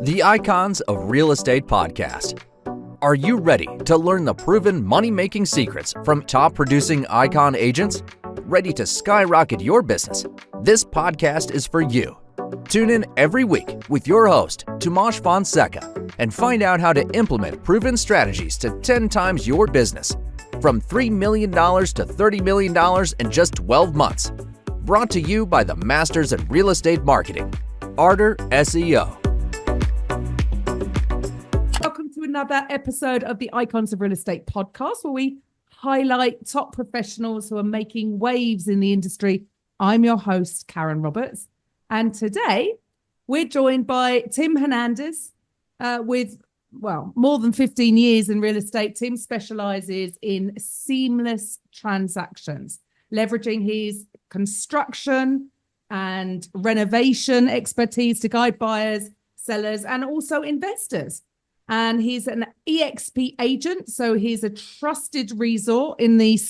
The Icons of Real Estate podcast. Are you ready to learn the proven money-making secrets from top-producing icon agents? Ready to skyrocket your business? This podcast is for you. Tune in every week with your host, Tomasz Fonseca, and find out how to implement proven strategies to 10 times your business. From $3 million to $30 million in just 12 months. Brought to you by the Masters in Real Estate Marketing, Arter SEO. Welcome to another episode of the Icons of Real Estate podcast, where we highlight top professionals who are making waves in the industry. I'm your host, Karen Roberts. And today we're joined by Tim Hernandez with more than 15 years in real estate. Tim specializes in seamless transactions, leveraging his construction and renovation expertise to guide buyers, sellers, and also investors. And he's an EXP agent, so he's a trusted resort in the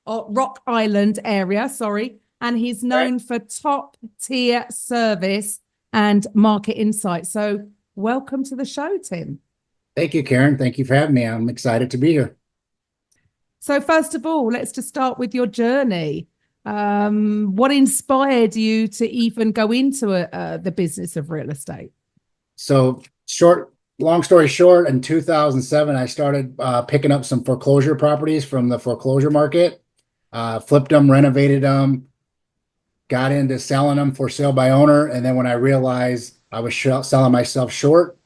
Rock Island area, and he's known for top-tier service and market insight. So welcome to the show, Tim. Thank you, Karen. Thank you for having me. I'm excited to be here. So first of all, let's just start with your journey. What inspired you to even go into the business of real estate? So long story short, in 2007, I started picking up some foreclosure properties from the foreclosure market, flipped them, renovated them, got into selling them for sale by owner. And then when I realized I was selling myself short,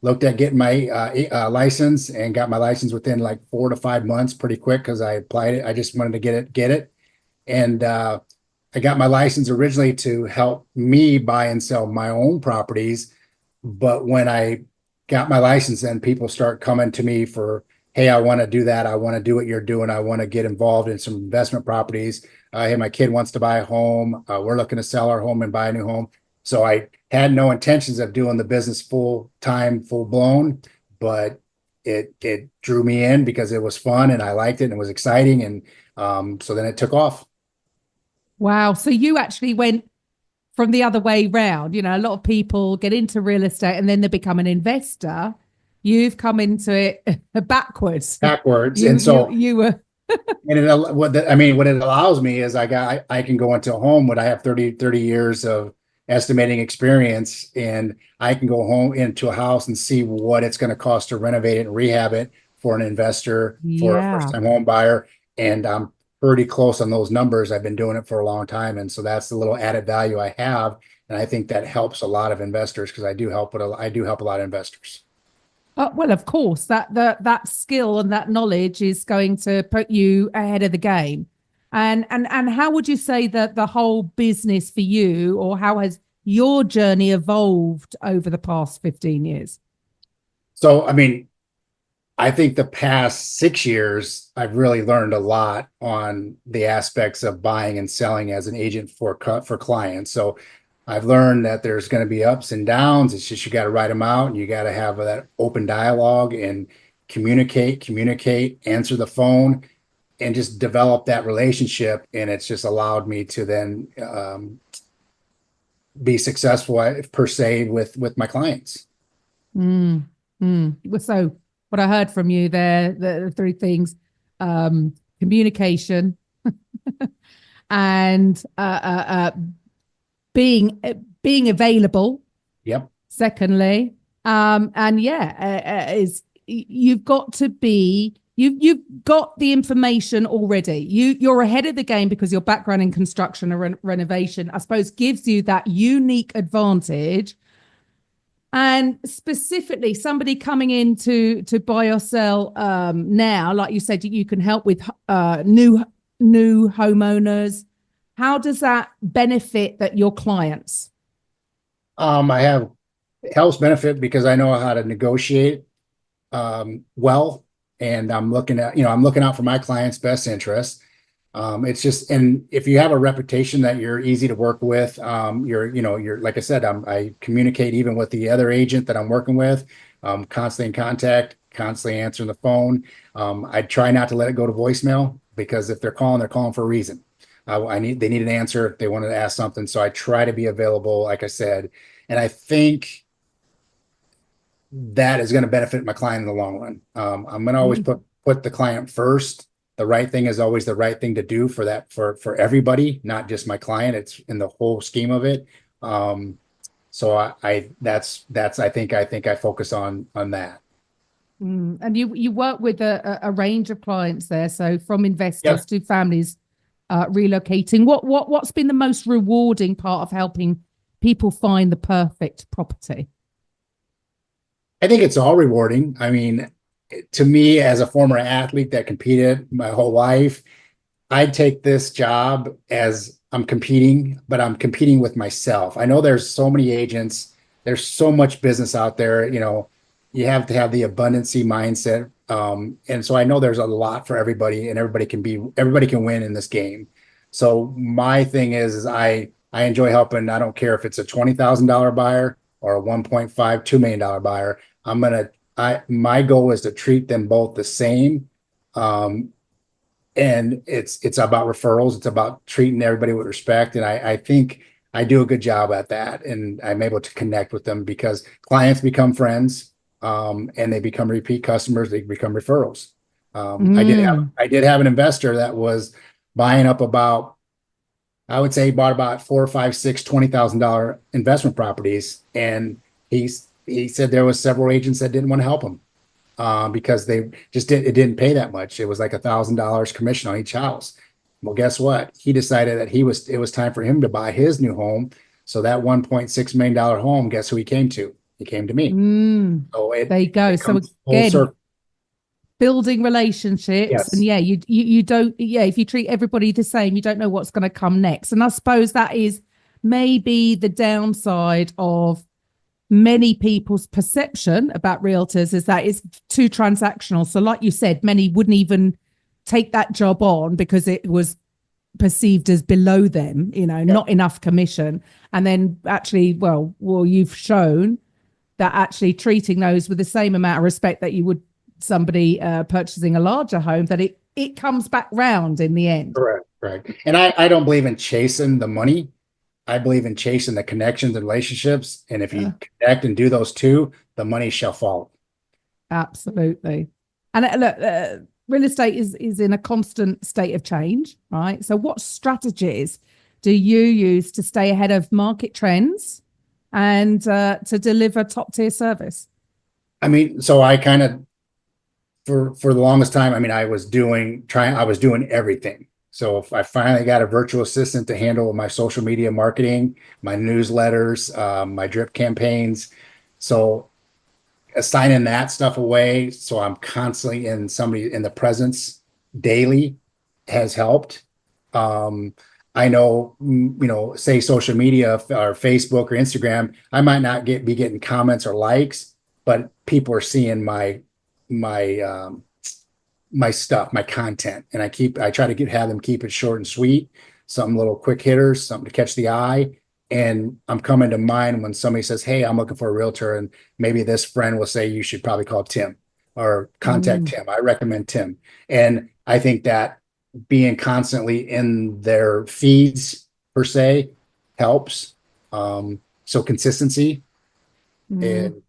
looked at getting my license and got my license within like 4 to 5 months, pretty quick, because I applied it. I just wanted to get it. And I got my license originally to help me buy and sell my own properties. But when I got my license, then people start coming to me for, hey, I want to do that. I want to do what you're doing. I want to get involved in some investment properties. Hey, my kid wants to buy a home. We're looking to sell our home and buy a new home. So I had no intentions of doing the business full time, full blown, but it drew me in because it was fun and I liked it and it was exciting. And so then it took off. Wow. So you actually went from the other way round. You know, a lot of people get into real estate and then they become an investor. You've come into it backwards. And so you were. And what it allows me is I can go into a home when I have 30 years of estimating experience, and I can go home into a house and see what it's going to cost to renovate it and rehab it for an investor, for a first-time home buyer. And I'm pretty close on those numbers. I've been doing it for a long time. And so that's the little added value I have. And I think that helps a lot of investors because I do help a lot of investors. Well, of course, that skill and that knowledge is going to put you ahead of the game. And how would you say that the whole business for you, or how has your journey evolved over the past 15 years? So, I think the past 6 years, I've really learned a lot on the aspects of buying and selling as an agent for clients. So I've learned that there's going to be ups and downs. It's just, you got to write them out and you got to have that open dialogue and communicate, answer the phone, and just develop that relationship. And it's just allowed me to then be successful per se with my clients. So what I heard from you there, the three things: communication, and being available. Yep. Secondly, is you've got to be. You've got the information already. You're ahead of the game because your background in construction and renovation, I suppose, gives you that unique advantage. And specifically, somebody coming in to buy or sell now, like you said, you can help with new homeowners. How does that benefit your clients? It helps benefit because I know how to negotiate well. And I'm looking out for my client's best interest. It's just, and if you have a reputation that you're easy to work with, you're like I said, I communicate even with the other agent that I'm working with, constantly in contact, constantly answering the phone. I try not to let it go to voicemail because if they're calling for a reason. They need an answer. They wanted to ask something. So I try to be available, like I said, And I think that is going to benefit my client in the long run. I'm going to always put the client first. The right thing is always the right thing to do for everybody, not just my client. It's in the whole scheme of it. So I think I focus on that. And you work with a range of clients there, so from investors Yep. to families relocating. What's been the most rewarding part of helping people find the perfect property? I think it's all rewarding. I mean, to me, as a former athlete that competed my whole life, I take this job as I'm competing, but I'm competing with myself. I know there's so many agents, there's so much business out there. You have to have the abundancy mindset. And so I know there's a lot for everybody, and everybody can win in this game. So my thing is I enjoy helping. I don't care if it's a $20,000 buyer or a $1.5, $2 million buyer. My goal is to treat them both the same. And it's about referrals. It's about treating everybody with respect. And I think I do a good job at that. And I'm able to connect with them because clients become friends, and they become repeat customers. They become referrals. I did have an investor that was buying up about, I would say he bought about 4, 5, 6, $20,000 investment properties. And he said there was several agents that didn't want to help him. Because it didn't pay that much. It was like $1,000 commission on each house. Well, guess what? He decided that it was time for him to buy his new home. So that $1.6 million home, guess who he came to? He came to me. So there you go. So again, building relationships. Yes. And you don't, if you treat everybody the same, you don't know what's going to come next. And I suppose that is maybe the downside of many people's perception about realtors, is that it's too transactional. So like you said, many wouldn't even take that job on because it was perceived as below them, not enough commission. And then actually, well, you've shown that actually treating those with the same amount of respect that you would somebody purchasing a larger home, that it comes back round in the end. Correct. And I don't believe in chasing the money. I believe in chasing the connections and relationships. And if you connect and do those two, the money shall follow. Absolutely. And look, real estate is in a constant state of change, right? So what strategies do you use to stay ahead of market trends and to deliver top tier service? I mean, so I kind of, for the longest time, I mean, I was doing everything. So if I finally got a virtual assistant to handle my social media marketing, my newsletters, my drip campaigns. So assigning that stuff away, so I'm constantly in the presence daily, has helped. I know, say social media or Facebook or Instagram, I might not be getting comments or likes, but people are seeing my stuff, my content, and I try to have them keep it short and sweet, some little quick hitters, something to catch the eye. And I'm coming to mind when somebody says, "Hey, I'm looking for a realtor," and maybe this friend will say, "You should probably call Tim or contact Tim. I recommend Tim." And I think that being constantly in their feeds per se helps. So consistency. And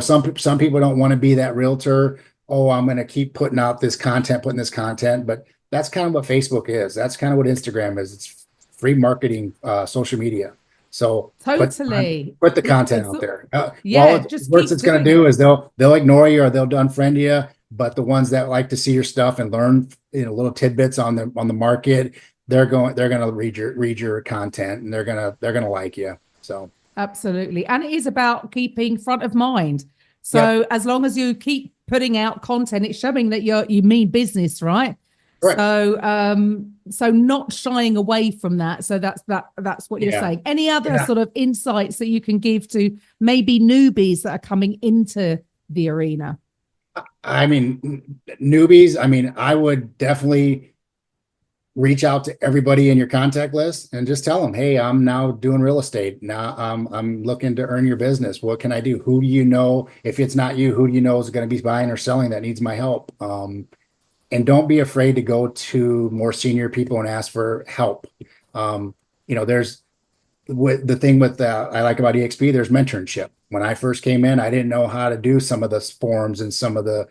some people don't want to be that realtor. Oh, I'm going to keep putting this content, but that's kind of what Facebook is. That's kind of what Instagram is. It's free marketing, social media. So totally put the content out there. What it's going to do is they'll ignore you or they'll unfriend you. But the ones that like to see your stuff and learn, little tidbits on the market, they're going to read your content, and they're going to like you. So absolutely. And it is about keeping front of mind. So as long as you keep putting out content, it's showing that you mean business, right? Correct. So not shying away from that. So that's what you're saying. Any other sort of insights that you can give to maybe newbies that are coming into the arena? I mean, newbies, I would definitely reach out to everybody in your contact list and just tell them, "Hey, I'm now doing real estate. Now I'm looking to earn your business. What can I do? Who do you know? If it's not you, who do you know is going to be buying or selling that needs my help?" And don't be afraid to go to more senior people and ask for help. There's with the thing with I like about EXP, there's mentorship. When I first came in, I didn't know how to do some of the forms and some of the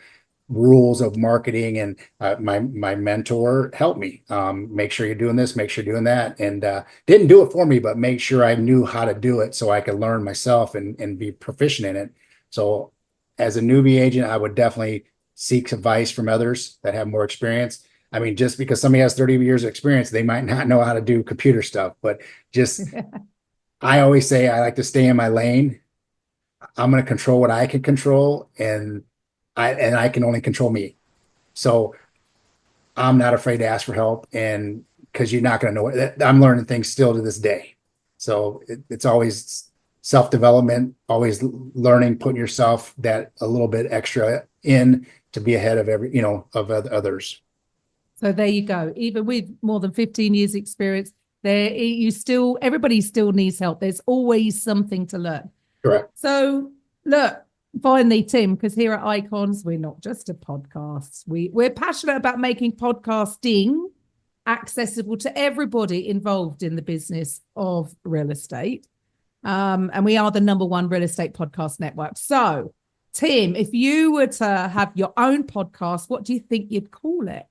rules of marketing, and my mentor helped me. Make sure you're doing this, make sure you're doing that, and didn't do it for me, but make sure I knew how to do it so I could learn myself and be proficient in it. So as a newbie agent, I would definitely seek advice from others that have more experience. I mean, just because somebody has 30 years of experience, they might not know how to do computer stuff, but just, I always say I like to stay in my lane. I'm going to control what I can control, and I can only control me. So I'm not afraid to ask for help, and because you're not going to know it. I'm learning things still to this day. So it's always self-development, always learning, putting yourself that a little bit extra in to be ahead of of others. So there you go. Even with more than 15 years experience, everybody still needs help. There's always something to learn. Correct. So look, finally, Tim, because here at Icons, we're not just a podcast. We're passionate about making podcasting accessible to everybody involved in the business of real estate. And we are the #1 real estate podcast network. So, Tim, if you were to have your own podcast, what do you think you'd call it?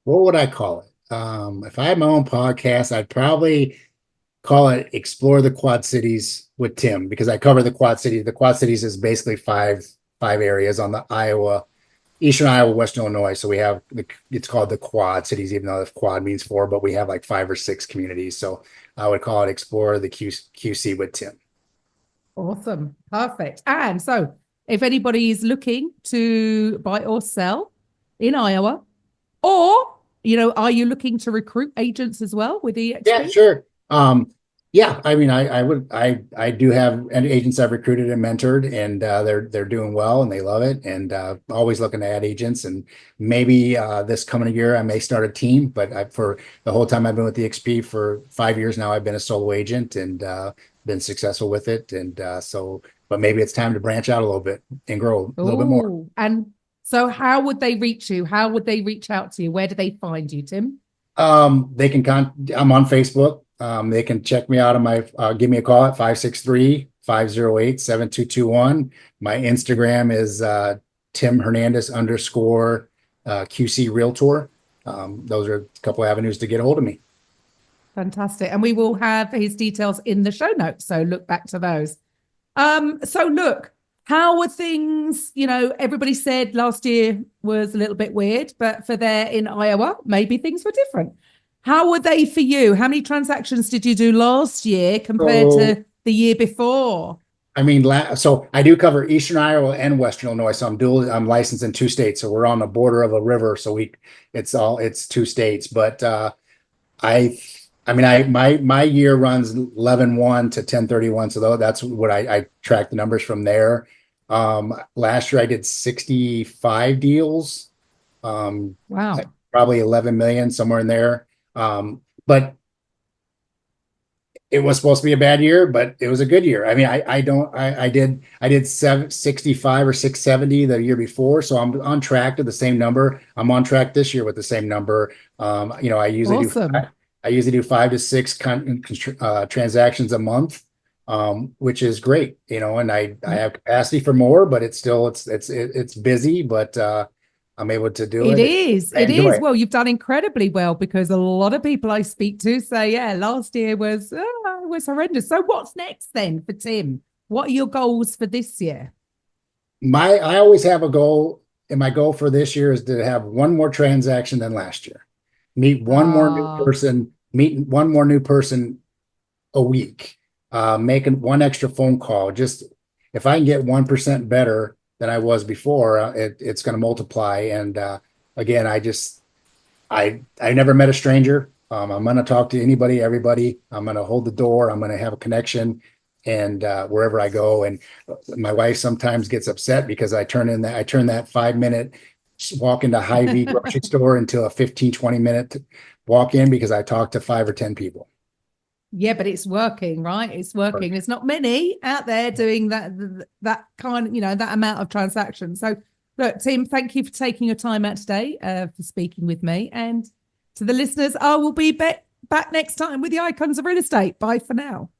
What would I call it? If I had my own podcast, I'd probably call it Explore the Quad Cities with Tim, because I cover the Quad Cities. The Quad Cities is basically five areas on the Eastern Iowa, Western Illinois. So we have it's called the Quad Cities, even though the quad means 4, but we have like 5 or 6 communities. So I would call it Explore the QC with Tim. Awesome. Perfect. And so if anybody is looking to buy or sell in Iowa, or, are you looking to recruit agents as well with EXP? Yeah, sure. Yeah, I mean, I do have agents I've recruited and mentored, and they're doing well and they love it, and always looking to add agents. And maybe this coming year I may start a team, but for the whole time I've been with EXP for 5 years now, I've been a solo agent and been successful with it. And but maybe it's time to branch out a little bit and grow a little bit more. And so how would they reach you? How would they reach out to you? Where do they find you, Tim? They can I'm on Facebook. They can check me out on my give me a call at 563-508-7221. My Instagram is Tim Hernandez _ QC Realtor. Those are a couple avenues to get a hold of me. Fantastic. And we will have his details in the show notes. So look back to those. So look, how were things? Everybody said last year was a little bit weird, but for there in Iowa, maybe things were different. How were they for you? How many transactions did you do last year compared to the year before? I mean, so I do cover Eastern Iowa and Western Illinois. So I'm licensed in 2 states. So we're on the border of a river. So it's 2 states. But my year runs 11/1 to 10/31. So that's what I track the numbers from there. Last year I did 65 deals. Wow. Probably 11 million, somewhere in there. But it was supposed to be a bad year, but it was a good year. I mean, I did 765 or 670 the year before. So I'm on track to the same number. I'm on track this year with the same number. I usually do 5 to 6 transactions a month, which is great, and I have capacity for more, but it's busy, but I'm able to do it. It is. Well, you've done incredibly well, because a lot of people I speak to say, yeah, last year was horrendous. So what's next then for Tim? What are your goals for this year? I always have a goal, and my goal for this year is to have one more transaction than last year. Meet one more new person a week. Making one extra phone call. Just if I can get 1% better than I was before, it's going to multiply. And again, I never met a stranger. I'm going to talk to anybody, everybody. I'm going to hold the door. I'm going to have a connection, and wherever I go. And my wife sometimes gets upset because I turn that 5-minute walk into Hy-Vee grocery store into a 15-20 minute walk in, because I talk to 5 or 10 people. Yeah, but it's working, right? It's working. Right. There's not many out there doing that kind of, that amount of transactions. So look, Tim, thank you for taking your time out today, for speaking with me. And to the listeners, I will be back next time with the Icons of Real Estate. Bye for now.